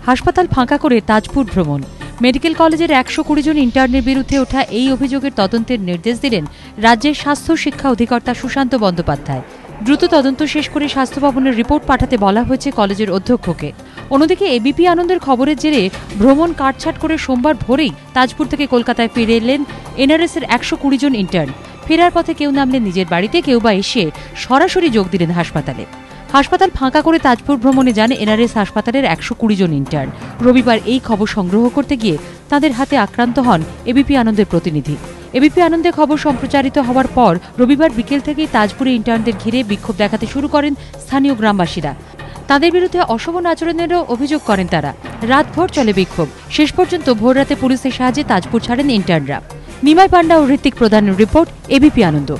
হাসপাতাল ফাঁকা করে তাজপুর ভ্রমণ। মেডিকেল কলেজের 120 জন ইন্টার্নের বিরুদ্ধে ওঠা এই অভিযোগের তদন্তের নির্দেশ দিলেন রাজ্যের স্বাস্থ্য শিক্ষা অধিকর্তা সুশান্ত বন্দ্যোপাধ্যায়। দ্রুত তদন্ত শেষ করে স্বাস্থ্য ভবনের রিপোর্ট পাঠাতে বলা হয়েছে কলেজের অধ্যক্ষকে। অন্যদিকে এবিপি আনন্দের খবরের জেরে ভ্রমণ কাটছাট করে সোমবার ভোরেই তাজপুর থেকে কলকাতায় ফিরে এলেন এনআরএস এর 120 জন ইন্টার্ন। ফেরার পথে কেউ নামলেন নিজের বাড়িতে, কেউ বা এসে সরাসরি যোগ দিলেন হাসপাতালে। হাসপাতাল ফাঁকা করে তাজপুর ভ্রমণে যান এনআরএস হাসপাতালের 120 জন ইন্টার্ন। রবিবার এই খবর সংগ্রহ করতে গিয়ে তাদের হাতে আক্রান্ত হন এবিপি আনন্দের প্রতিনিধি। এবিপি আনন্দে খবর সম্প্রচারিত হওয়ার পর রবিবার বিকেল থেকেই তাজপুরে ইন্টার্নদের ঘিরে বিক্ষোভ দেখাতে শুরু করেন স্থানীয় গ্রামবাসীরা। তাদের বিরুদ্ধে অশোভন আচরণেরও অভিযোগ করেন তারা। রাতভর চলে বিক্ষোভ। শেষ পর্যন্ত ভোররাতে পুলিশের সাহায্যে তাজপুর ছাড়েন ইন্টার্নরা। নিমাই পান্ডা ও ঋত্বিক প্রধানের রিপোর্ট, এবিপি আনন্দ।